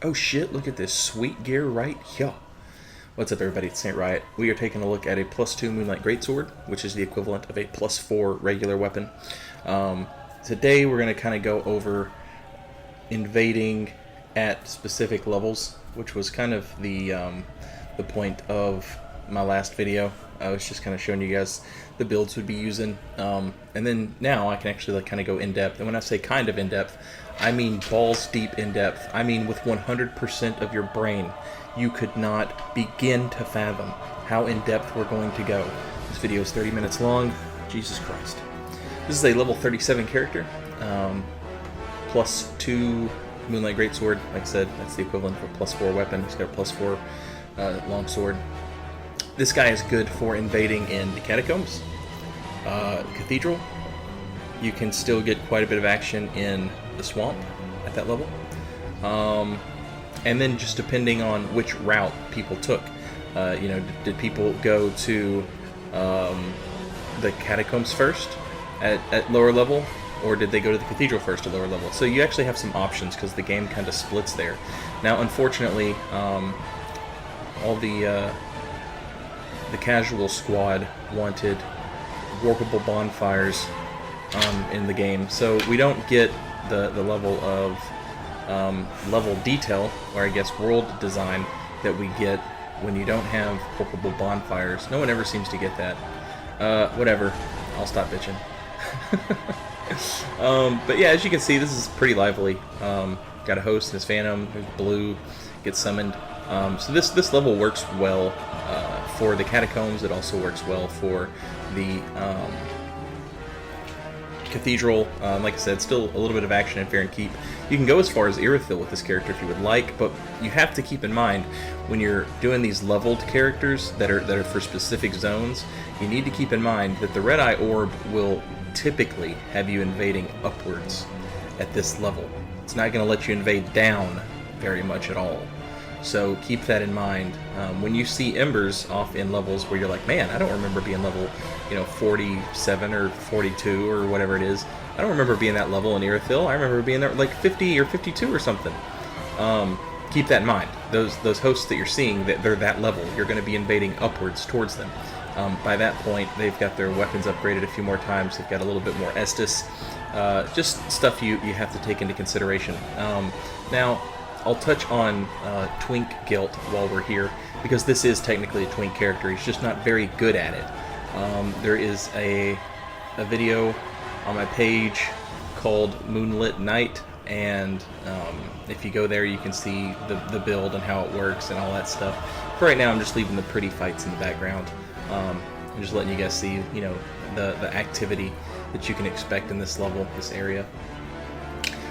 Oh shit, look at this sweet gear right here. What's up everybody, it's Saint Riot. We are taking a look at a +2 Moonlight Greatsword, which is the equivalent of a +4 regular weapon. Today we're going to kind of go over invading at specific levels, which was kind of the point of my last video. I was just kind of showing you guys the builds we'd be using, and then now I can actually kind of go in depth. And when I say kind of in depth, I mean balls deep in depth. I mean with 100% of your brain. You could not begin to fathom how in depth we're going to go. This video is 30 minutes long. Jesus Christ. This is a level 37 character, +2 Moonlight Greatsword. Like I said, that's the equivalent of a +4 weapon. He's got a +4 longsword. This guy is good for invading in the catacombs, cathedral. You can still get quite a bit of action in the swamp at that level. And then just depending on which route people took. Did people go to the catacombs first at lower level, or did they go to the cathedral first at lower level? So you actually have some options because the game kind of splits there. Now, unfortunately, all the casual squad wanted warpable bonfires in the game, so we don't get the level of level detail, or I guess world design, that we get when you don't have warpable bonfires. No one ever seems to get that. Whatever, I'll stop bitching. But yeah, as you can see, this is pretty lively. Got a host and his phantom, who's blue, gets summoned. So this level works well for the catacombs. It also works well for the cathedral. Like I said, still a little bit of action in Fair and Keep. You can go as far as Irithyll with this character if you would like, but you have to keep in mind when you're doing these leveled characters that are for specific zones, you need to keep in mind that the Red Eye Orb will typically have you invading upwards at this level. It's not going to let you invade down very much at all. So keep that in mind. When you see embers off in levels where you're like, man, I don't remember being level 47 or 42 or whatever it is. I don't remember being that level in Irithyll. I remember being there like 50 or 52 or something. Keep that in mind. Those hosts that you're seeing, that they're that level, you're going to be invading upwards towards them. By that point, they've got their weapons upgraded a few more times. They've got a little bit more Estus. Just stuff you have to take into consideration. Now, I'll touch on Twink Guilt while we're here, because this is technically a Twink character. He's just not very good at it. There is a video on my page called Moonlit Night, and if you go there you can see the build and how it works and all that stuff. For right now I'm just leaving the pretty fights in the background. I'm just letting you guys see the activity that you can expect in this level, this area.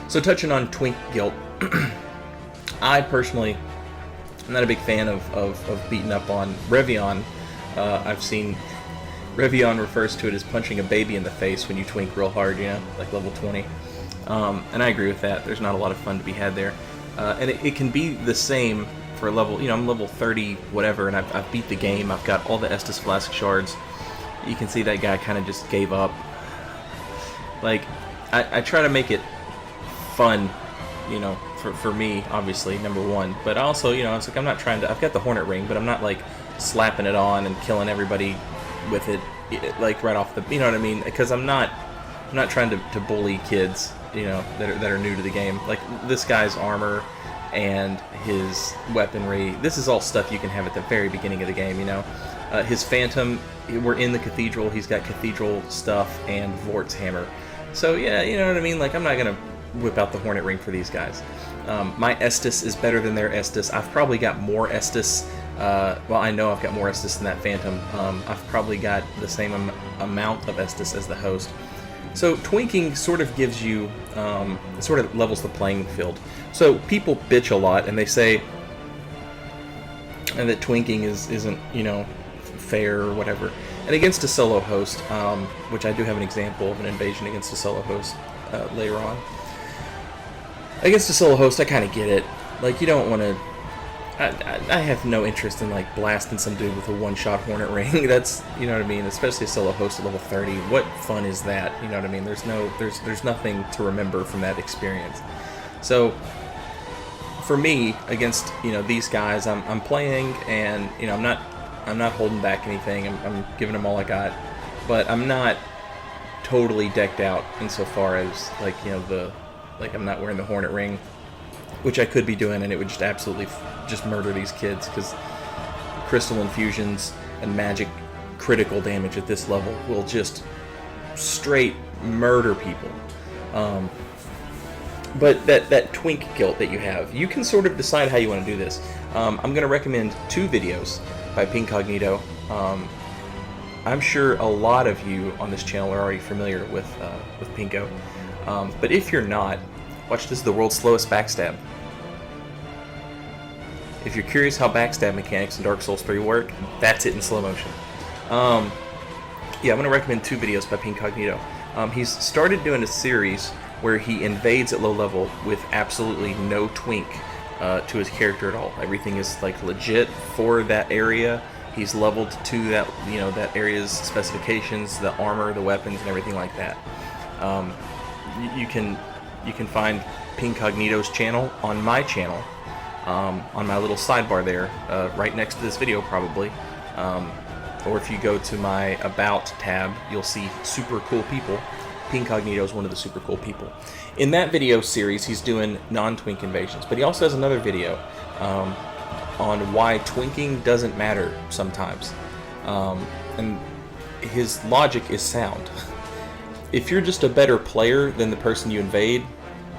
So touching on Twink Guilt, I personally am not a big fan of beating up on Revion. I've seen Revion refers to it as punching a baby in the face when you twink real hard, like level 20. And I agree with that. There's not a lot of fun to be had there. And it can be the same for a level, I'm level 30, whatever, and I've beat the game. I've got all the Estus Flask shards. You can see that guy kind of just gave up. Like, I try to make it fun, for me, obviously, number one. But also, it's like I'm not trying to, I've got the Hornet Ring, but I'm not like slapping it on and killing everybody with it, like right off the, you know what I mean? Because I'm not trying to bully kids, that are new to the game. Like this guy's armor and his weaponry, this is all stuff you can have at the very beginning of the game, His phantom, we're in the cathedral, he's got cathedral stuff and Vort's hammer. So yeah, you know what I mean? Like I'm not gonna whip out the Hornet Ring for these guys. My Estus is better than their Estus. I've probably got more Estus. Well, I know I've got more Estus than that Phantom. I've probably got the same amount of Estus as the host. So twinking sort of gives you, it sort of levels the playing field. So people bitch a lot and they say that twinking isn't, fair or whatever. And against a solo host, which I do have an example of an invasion against a solo host later on. Against a solo host, I kind of get it. Like, you don't want to... I have no interest in, like, blasting some dude with a one-shot Hornet Ring. That's, you know what I mean? Especially a solo host at level 30. What fun is that? You know what I mean? There's nothing to remember from that experience. So, for me, against these guys, I'm playing, and I'm not holding back anything. I'm giving them all I got, but I'm not totally decked out insofar as I'm not wearing the Hornet Ring, which I could be doing, and it would just absolutely just murder these kids, because crystal infusions and magic critical damage at this level will just straight murder people. But that twink guilt that you have, you can sort of decide how you want to do this. I'm going to recommend 2 videos by Pincognito. I'm sure a lot of you on this channel are already familiar with Pinko. But if you're not, watch this, the world's slowest backstab. If you're curious how backstab mechanics in Dark Souls 3 work, that's it in slow motion. Yeah, I'm going to recommend 2 videos by Pincognito. He's started doing a series where he invades at low level with absolutely no twink to his character at all. Everything is like legit for that area. He's leveled to that that area's specifications, the armor, the weapons, and everything like that. You can find Pincognito's channel on my channel, on my little sidebar there, right next to this video probably. Or if you go to my About tab, you'll see super cool people. Pincognito is one of the super cool people. In that video series, he's doing non-twink invasions, but he also has another video on why twinking doesn't matter sometimes. And his logic is sound. If you're just a better player than the person you invade,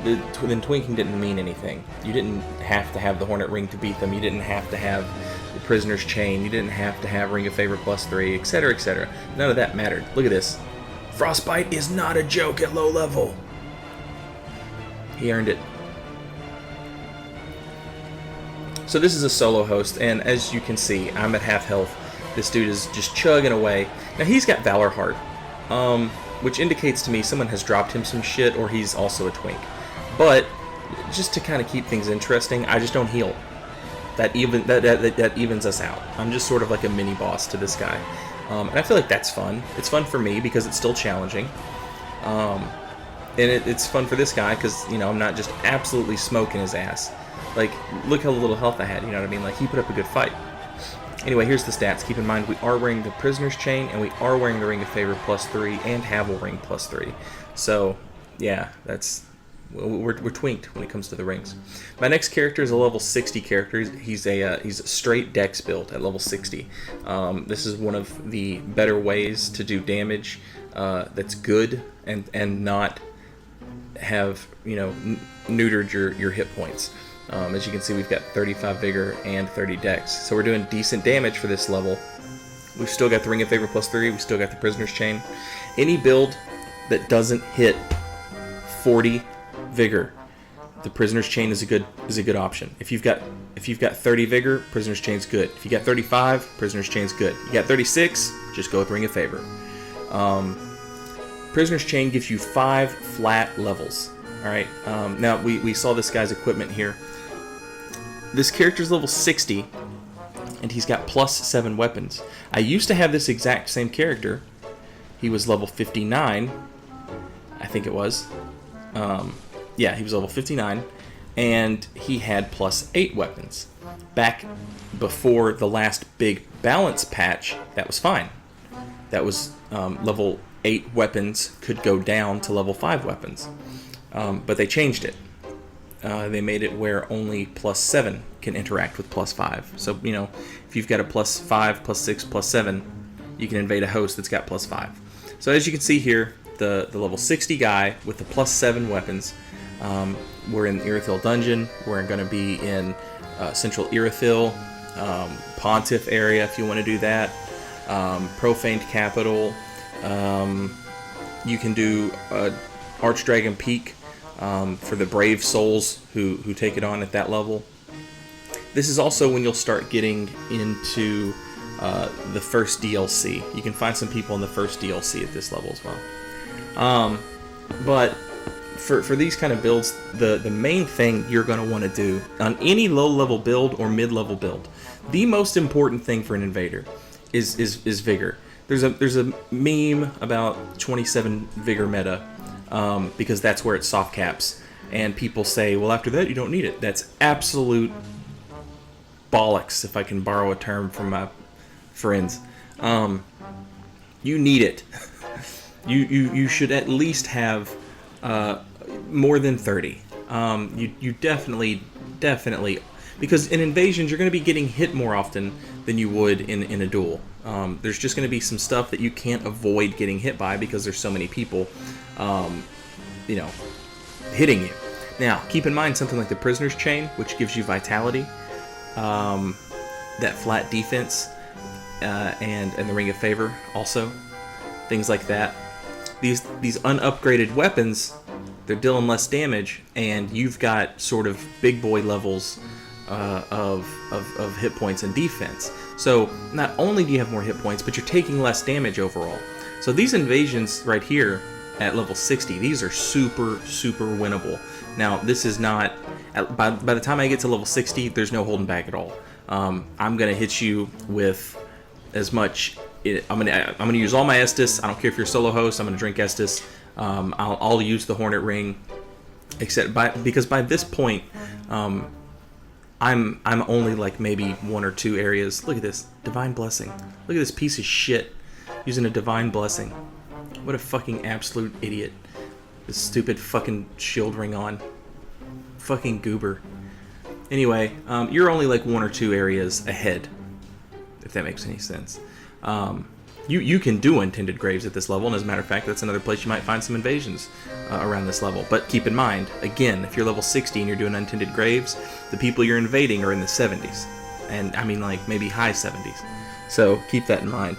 then twinking didn't mean anything. You didn't have to have the Hornet Ring to beat them. You didn't have to have the Prisoner's Chain. You didn't have to have Ring of Favor +3, etc., etc. None of that mattered. Look at this. Frostbite is not a joke at low level. He earned it. So this is a solo host, and as you can see, I'm at half health. This dude is just chugging away. Now he's got Valor Heart, which indicates to me someone has dropped him some shit, or he's also a twink. But just to kind of keep things interesting, I just don't heal. That evens us out. I'm just sort of like a mini boss to this guy, and I feel like that's fun. It's fun for me because it's still challenging, and it's fun for this guy because I'm not just absolutely smoking his ass. Like, look how little health I had. You know what I mean? Like, he put up a good fight. Anyway, here's the stats. Keep in mind, we are wearing the Prisoner's Chain, and we are wearing the Ring of Favor +3 and Havel Ring +3. So, yeah, we're twinked when it comes to the rings. My next character is a level 60 character. He's a straight dex build at level 60. This is one of the better ways to do damage that's good and not have neutered your hit points. As you can see, we've got 35 vigor and 30 dex, so we're doing decent damage for this level. We've still got the Ring of Favor +3. We've still got the Prisoner's Chain. Any build that doesn't hit 40 vigor, the Prisoner's Chain is a good option. If you've got 30 vigor, Prisoner's Chain's good. If you got 35, Prisoner's Chain's good. You got 36, just go with Ring of Favor. Prisoner's Chain gives you 5 flat levels. All right. Now we saw this guy's equipment here. This character's level 60, and he's got +7 weapons. I used to have this exact same character. He was level 59, I think it was. Yeah, he was level 59, and he had +8 weapons. Back before the last big balance patch, that was fine. That was level 8 weapons could go down to level 5 weapons. But they changed it. They made it where only +7 can interact with +5. So, if you've got a +5, +6, +7, you can invade a host that's got +5. So as you can see here, the level 60 guy with the +7 weapons, we're in Irithyll Dungeon. We're going to be in Central Irithyll, Pontiff area if you want to do that, Profaned Capital. You can do Archdragon Peak for the brave souls who take it on at that level. This is also when you'll start getting into the first DLC. You can find some people in the first DLC at this level as well. But for these kind of builds, the main thing you're going to want to do on any low-level build or mid-level build, the most important thing for an invader is vigor. There's a meme about 27 vigor meta, because that's where it soft caps. and people say, well, after that you don't need it. That's absolute bollocks, if I can borrow a term from my friends. You need it. You should at least have more than 30. You definitely, because in invasions you're going to be getting hit more often than you would in a duel. There's just going to be some stuff that you can't avoid getting hit by because there's so many people, hitting you. Now, keep in mind something like the Prisoner's Chain, which gives you vitality, that flat defense, and the Ring of Favor also, things like that. These unupgraded weapons, they're dealing less damage, and you've got sort of big boy levels of hit points and defense. So not only do you have more hit points, but you're taking less damage overall. So these invasions right here at level 60, these are super winnable. Now this is not, by the time I get to level 60, there's no holding back at all. I'm gonna hit you with as much. I'm gonna use all my Estus. I don't care if you're a solo host. I'm gonna drink Estus. I'll use the Hornet Ring, because by this point, I'm only like maybe 1 or 2 areas. Look at this Divine Blessing. Look at this piece of shit using a Divine Blessing. What a fucking absolute idiot. This stupid fucking shield ring on. Fucking goober. Anyway, you're only like 1 or 2 areas ahead, if that makes any sense. You can do Untended Graves at this level, and as a matter of fact, that's another place you might find some invasions around this level. But keep in mind, again, if you're level 60 and you're doing Untended Graves, the people you're invading are in the 70s. And I mean, like, maybe high 70s. So keep that in mind.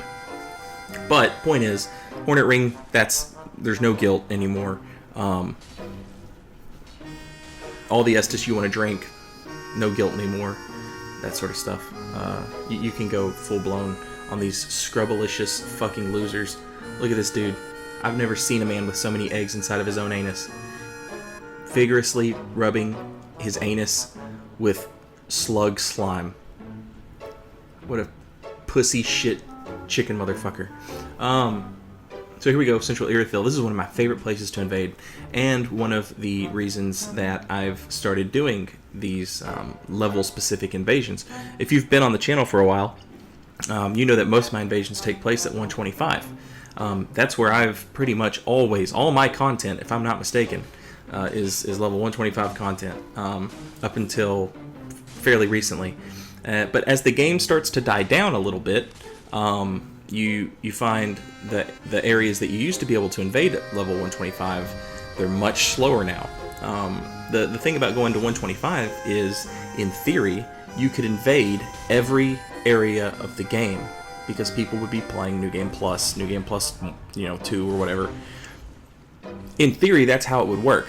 But, point is, Hornet Ring, there's no guilt anymore. All the Estus you want to drink, no guilt anymore. That sort of stuff. You can go full-blown on these scrubbalicious fucking losers. Look at this dude. I've never seen a man with so many eggs inside of his own anus. Vigorously rubbing his anus with slug slime. What a pussy shit chicken motherfucker. So here we go, Central Irithyll. This is one of my favorite places to invade, and one of the reasons that I've started doing these level-specific invasions. If you've been on the channel for a while, you know that most of my invasions take place at 125. That's where I've pretty much always, all my content, if I'm not mistaken, is level 125 content, up until fairly recently. But as the game starts to die down a little bit, you find that the areas that you used to be able to invade at level 125, they're much slower now. The thing about going to 125 is, in theory, you could invade every area of the game, because people would be playing New Game Plus, 2 or whatever. In theory, that's how it would work.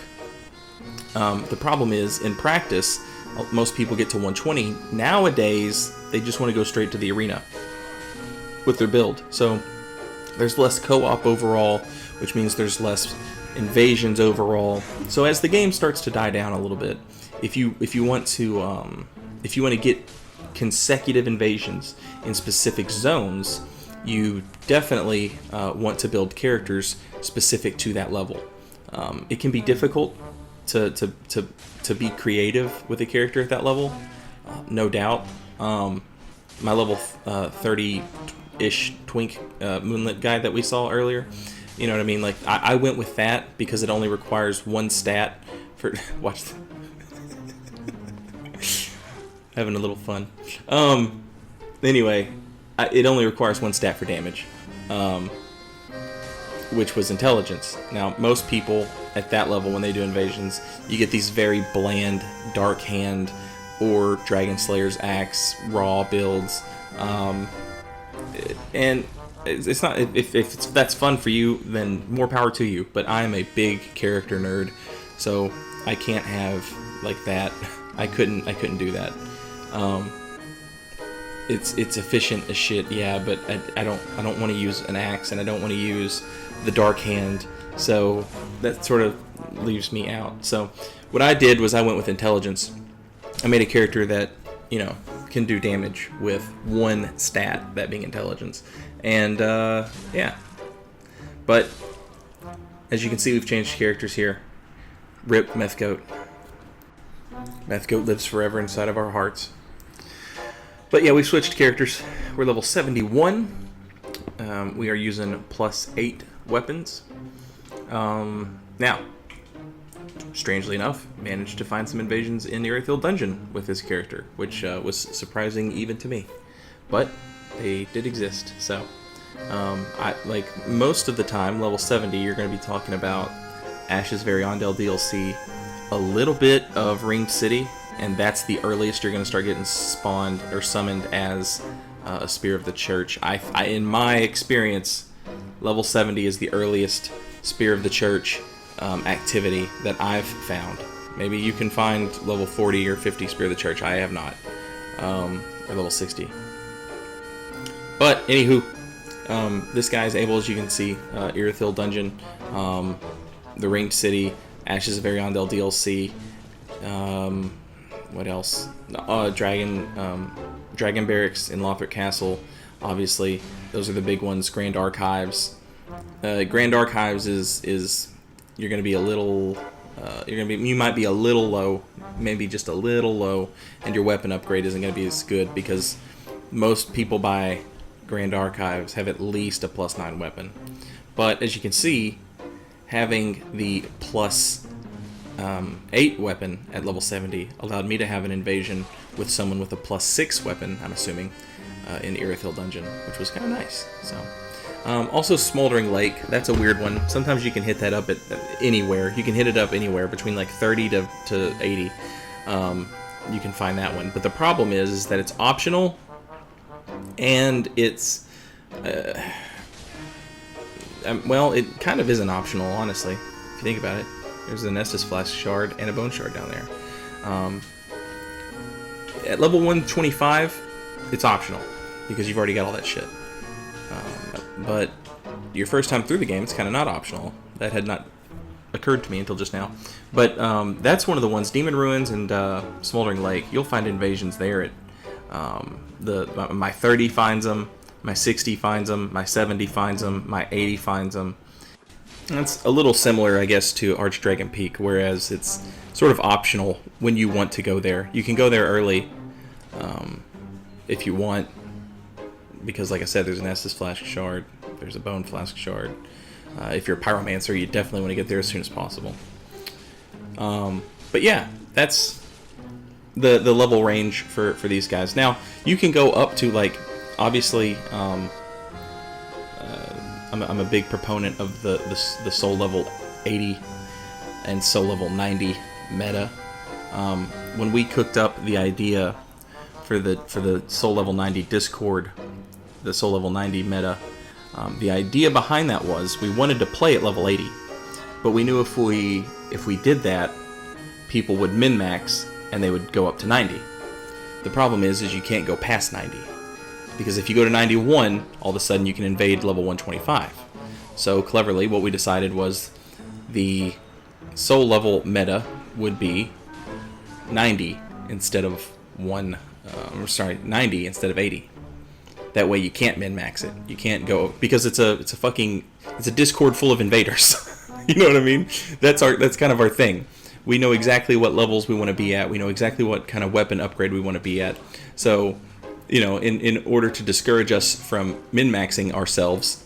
The problem is, in practice, most people get to 120. Nowadays, they just want to go straight to the arena with their build. So there's less co-op overall, which means there's less invasions overall. So as the game starts to die down a little bit, if you want to get consecutive invasions in specific zones, you definitely want to build characters specific to that level. It can be difficult to be creative with a character at that level, no doubt. My level 30-ish twink moonlit guy that we saw earlier, you know what I mean? Like, I went with that because it only requires 1 stat for watch. Having a little fun. Anyway, it only requires 1 stat for damage, which was intelligence. Now, most people at that level, when they do invasions, you get these very bland Dark Hand or Dragon Slayer's Axe raw builds, and it's not. If that's fun for you, then more power to you. But I am a big character nerd, so I can't have like that. I couldn't do that. It's efficient as shit, yeah, but I don't want to use an axe, and I don't want to use the Dark Hand, so that sort of leaves me out. So what I did was I went with intelligence. I made a character that, can do damage with 1 stat, that being intelligence. And yeah. But as you can see, we've changed characters here. Rip Meth Goat. Meth Goat lives forever inside of our hearts. But yeah, we switched characters. We're level 71. We are using +8 weapons. Now, strangely enough, managed to find some invasions in Irithyll Dungeon with this character, which was surprising even to me. But they did exist, so like most of the time, level 70, you're going to be talking about Ash's Variandel DLC, a little bit of Ringed City, and that's the earliest you're going to start getting spawned or summoned as a Spear of the Church. In my experience, level 70 is the earliest Spear of the Church activity that I've found. Maybe you can find level 40 or 50 Spear of the Church. I have not. Or level 60. But, anywho, this guy is able, as you can see, Irithyll Dungeon, the Ringed City, Ashes of Ariandel DLC, what else? Dragon Barracks in Lothric Castle, obviously. Those are the big ones. Grand Archives. Grand Archives is you're going to be a little, you might be a little low, maybe just a little low, and your weapon upgrade isn't going to be as good because most people buy Grand Archives have at least a +9 weapon. But as you can see, having the +8 weapon at level 70 allowed me to have an invasion with someone with a +6 weapon, I'm assuming, in Irithyll Dungeon, which was kind of nice. So, also Smoldering Lake, that's a weird one. Sometimes you can hit that up at anywhere. You can hit it up anywhere between like 30 to 80. You can find that one. But the problem is that it's optional, and it's well, it kind of isn't optional, honestly, if you think about it. There's a Nessus Flask Shard and a Bone Shard down there. At level 125, it's optional, because you've already got all that shit. But your first time through the game, it's kind of not optional. That had not occurred to me until just now. But that's one of the ones, Demon Ruins and Smoldering Lake, you'll find invasions there. My 30 finds them, my 60 finds them, my 70 finds them, my 80 finds them. That's a little similar, I guess, to Archdragon Peak, whereas it's sort of optional when you want to go there. You can go there early if you want, because, like I said, there's an Estus Flask Shard, there's a Bone Flask Shard. If you're a Pyromancer, you definitely want to get there as soon as possible. But yeah, that's the level range for these guys. Now, you can go up to, like, obviously, I'm a big proponent of the soul level 80 and soul level 90 meta. When we cooked up the idea for the soul level 90 Discord, the soul level 90 meta, the idea behind that was we wanted to play at level 80, but we knew if we did that, people would min-max and they would go up to 90. The problem is you can't go past 90. Because if you go to 91, all of a sudden you can invade level 125. So cleverly, what we decided was the soul level meta would be 90 instead of 90 instead of 80. That way you can't min-max it. You can't go, because it's a Discord full of invaders. You know what I mean? That's kind of our thing. We know exactly what levels we want to be at. We know exactly what kind of weapon upgrade we want to be at. So, you know, in order to discourage us from min-maxing ourselves,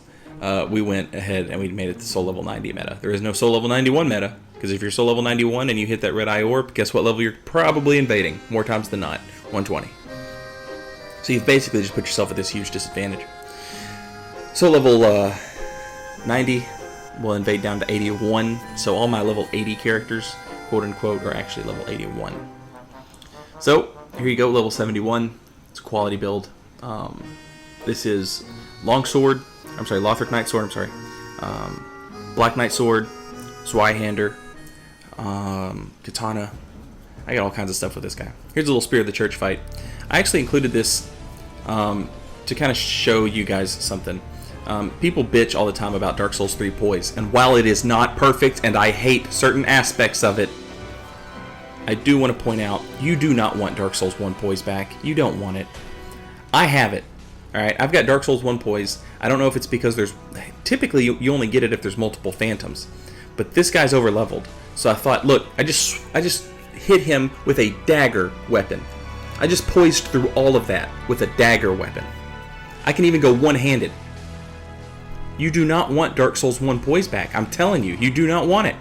we went ahead and we made it the soul level 90 meta. There is no soul level 91 meta, because if you're soul level 91 and you hit that red eye orb, guess what level you're probably invading? More times than not, 120. So you've basically just put yourself at this huge disadvantage. Soul level 90 will invade down to 81, so all my level 80 characters, quote-unquote, are actually level 81. So, here you go, level 71. It's a quality build. This is Lothric Knight Sword, Black Knight Sword, Zweihander, Katana. I got all kinds of stuff with this guy. Here's a little Spear of the Church fight. I actually included this to kind of show you guys something. People bitch all the time about Dark Souls 3 poise, and while it is not perfect and I hate certain aspects of it, I do want to point out, you do not want Dark Souls 1 poise back. You don't want it. I have it. Alright, I've got Dark Souls 1 poise. I don't know if it's because there's... Typically, you only get it if there's multiple phantoms. But this guy's over-leveled. So I thought, look, I just hit him with a dagger weapon. I just poised through all of that with a dagger weapon. I can even go one-handed. You do not want Dark Souls 1 poise back. I'm telling you, you do not want it.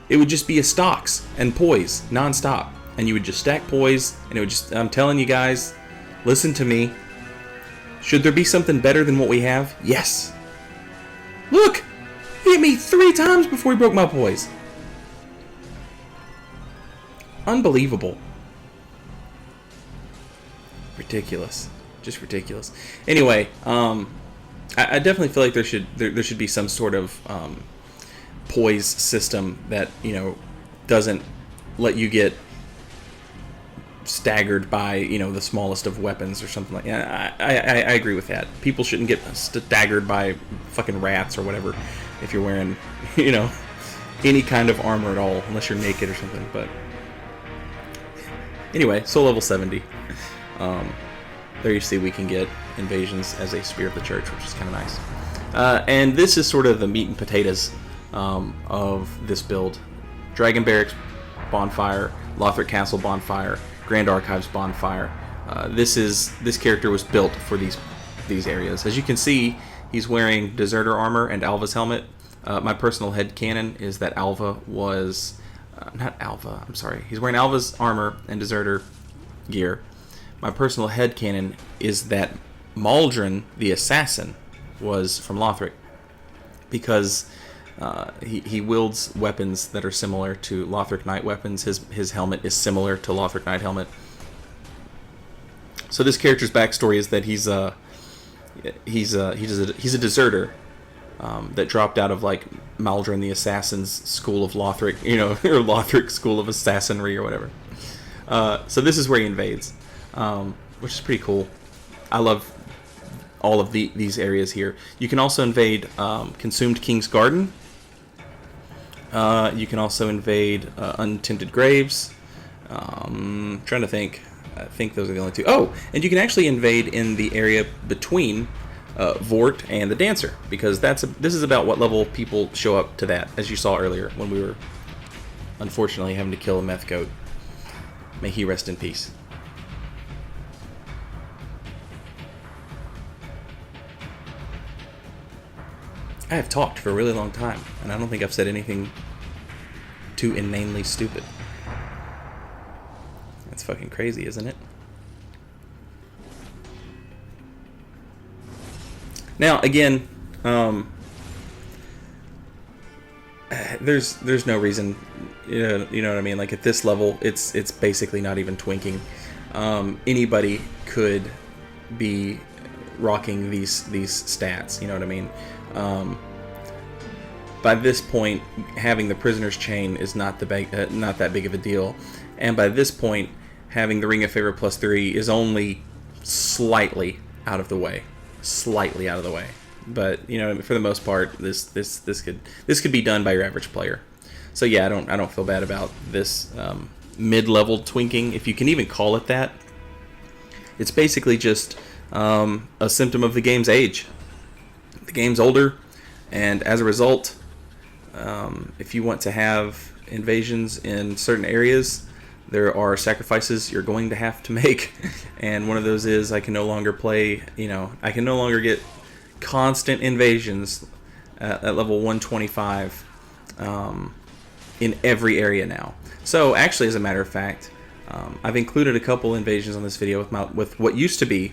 It would just be a stocks and poise non-stop. And you would just stack poise, and it would just... I'm telling you guys, listen to me. Should there be something better than what we have? Yes. Look! He hit me 3 times before he broke my poise. Unbelievable. Ridiculous. Just ridiculous. Anyway, I definitely feel like there should be some sort of poise system that, you know, doesn't let you get staggered by, you know, the smallest of weapons or something like that. I agree with that. People shouldn't get staggered by fucking rats or whatever if you're wearing, you know, any kind of armor at all, unless you're naked or something. But anyway, soul level 70. There you see we can get invasions as a Spear of the Church, which is kind of nice. And this is sort of the meat and potatoes of this build. Dragon Barracks bonfire, Lothric Castle bonfire, Grand Archives bonfire. This character was built for these areas. As you can see, he's wearing Deserter armor and Alva's helmet. My personal headcanon is that Alva was... not Alva, I'm sorry. He's wearing Alva's armor and Deserter gear. My personal headcanon is that Maldron, the assassin, was from Lothric. Because he wields weapons that are similar to Lothric Knight weapons. His helmet is similar to Lothric Knight helmet. So this character's backstory is that he's a deserter that dropped out of like Maldron the Assassin's School of Lothric, you know, or Lothric School of Assassinry or whatever. So this is where he invades, which is pretty cool. I love all of these areas here. You can also invade Consumed King's Garden. You can also invade Untended Graves. Trying to think. I think those are the only two. Oh, and you can actually invade in the area between Vort and the Dancer, because this is about what level people show up to that, as you saw earlier when we were unfortunately having to kill a meth goat. May he rest in peace. I have talked for a really long time, and I don't think I've said anything too inanely stupid. That's fucking crazy, isn't it? Now, again, there's no reason, you know what I mean? Like at this level, it's basically not even twinking. Anybody could be rocking these stats, you know what I mean? By this point, having the Prisoner's Chain is not that big of a deal, and by this point, having the Ring of Favor +3 is only slightly out of the way. But you know, for the most part, this could be done by your average player. So yeah, I don't feel bad about this mid-level twinking, if you can even call it that. It's basically just a symptom of the game's age. The game's older, and as a result, if you want to have invasions in certain areas, there are sacrifices you're going to have to make, and one of those is I can no longer play, you know, I can no longer get constant invasions at level 125 in every area now. So actually, as a matter of fact, I've included a couple invasions on this video with what used to be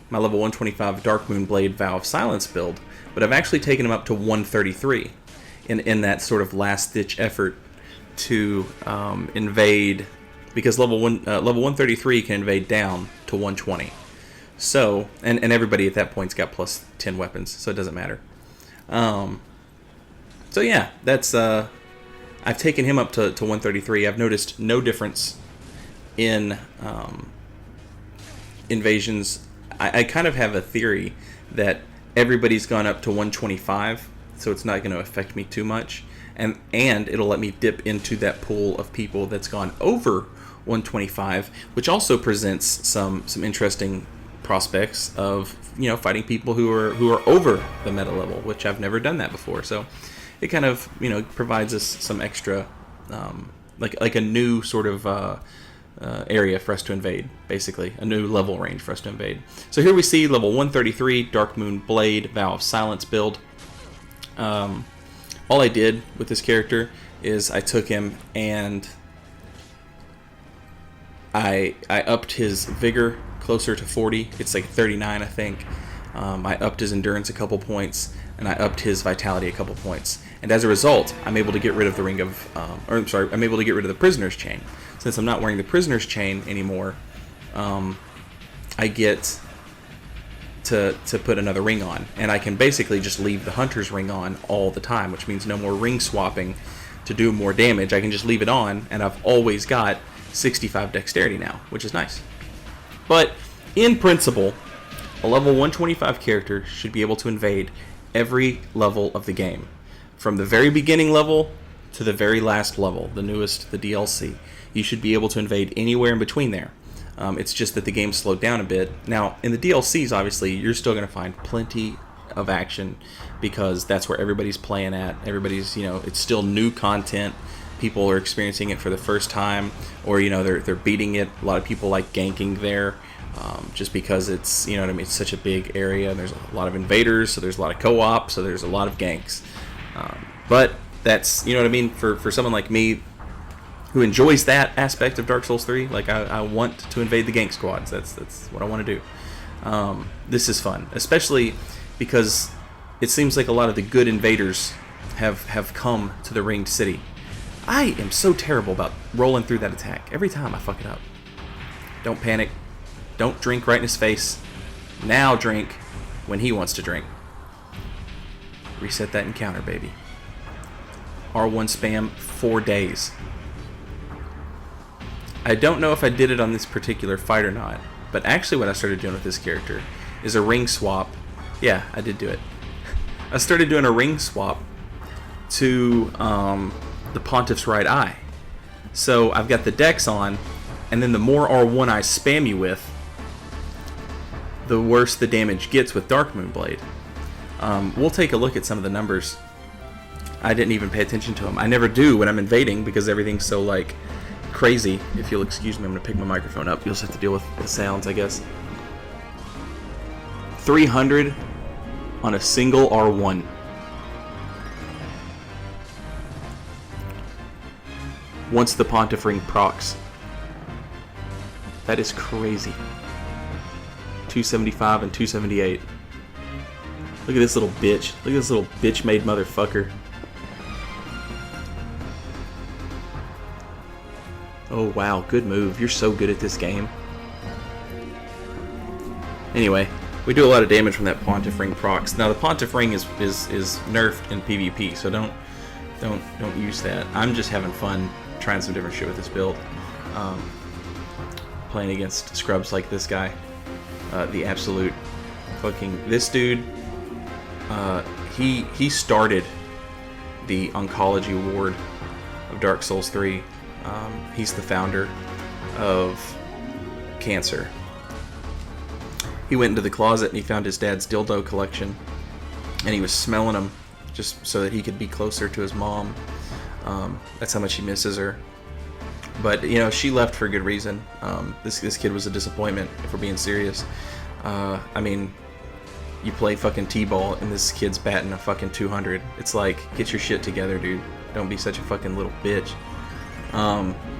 my level 125 Darkmoon Blade Vow of Silence build, but I've actually taken them up to 133 in that sort of last-ditch effort to invade, because level 133 can invade down to 120. So, and everybody at that point's got plus 10 weapons, so it doesn't matter. So yeah, that's I've taken him up to 133. I've noticed no difference in invasions. I kind of have a theory that everybody's gone up to 125, so it's not going to affect me too much, and it'll let me dip into that pool of people that's gone over 125, which also presents some interesting prospects of, you know, fighting people who are over the meta level, which I've never done that before. So it kind of, you know, provides us some extra, like a new sort of area for us to invade, basically a new level range for us to invade. So here we see level 133 Dark Moon Blade Vow of Silence build. All I did with this character is I took him and I upped his vigor closer to 40. It's like 39, I think. I upped his endurance a couple points, and I upped his vitality a couple points. And as a result, I'm able to get rid of the I'm able to get rid of the prisoner's chain. Since I'm not wearing the prisoner's chain anymore, I get to put another ring on, and I can basically just leave the hunter's ring on all the time, which means no more ring swapping to do more damage. I can just leave it on, and I've always got 65 dexterity now, which is nice. But in principle, a level 125 character should be able to invade every level of the game, from the very beginning level to the very last level, the newest, the DLC. You should be able to invade anywhere in between there. It's just that the game slowed down a bit. Now, in the DLCs, obviously, you're still going to find plenty of action because that's where everybody's playing at. Everybody's, you know, it's still new content. People are experiencing it for the first time, or, you know, they're beating it. A lot of people like ganking there just because it's, you know what I mean, it's such a big area, and there's a lot of invaders, so there's a lot of co-op, so there's a lot of ganks. But that's, you know what I mean, for someone like me who enjoys that aspect of Dark Souls 3, like I want to invade the gank squads. That's what I want to do. This is fun, especially because it seems like a lot of the good invaders have come to the ringed city. I am so terrible about rolling through that attack. Every time I fuck it up. Don't panic. Don't drink right in his face. Now drink when he wants to drink. Reset that encounter, baby. R1 spam 4 days. I don't know if I did it on this particular fight or not, but actually what I started doing with this character is a ring swap. Yeah, I did do it. I started doing a ring swap to the Pontiff's right eye. So I've got the dex on, and then the more R1 I spam you with, the worse the damage gets with Dark Moon Blade. We'll take a look at some of the numbers. I didn't even pay attention to them. I never do when I'm invading because everything's so, like, crazy. If you'll excuse me, I'm going to pick my microphone up. You'll just have to deal with the sounds, I guess. 300 on a single R1. Once the Pontiff Ring procs. That is crazy. 275 and 278. Look at this little bitch. Look at this little bitch-made motherfucker. Oh wow, good move. You're so good at this game. Anyway, we do a lot of damage from that Pontiff Ring procs. Now the Pontiff Ring is nerfed in PvP, so don't use that. I'm just having fun trying some different shit with this build. Playing against scrubs like this guy. The absolute fucking... This dude, he started the oncology ward of Dark Souls 3. He's the founder of cancer. He went into the closet and he found his dad's dildo collection, and he was smelling them just so that he could be closer to his mom. That's how much he misses her. But, you know, she left for a good reason. This kid was a disappointment, if we're being serious. I mean, you play fucking T-ball and this kid's batting a fucking 200. It's like, get your shit together, dude. Don't be such a fucking little bitch.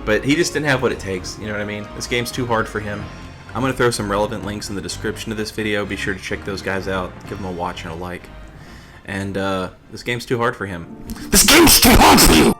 But he just didn't have what it takes, you know what I mean? This game's too hard for him. I'm going to throw some relevant links in the description of this video. Be sure to check those guys out. Give them a watch and a like. And, this game's too hard for him. This game's too hard for you!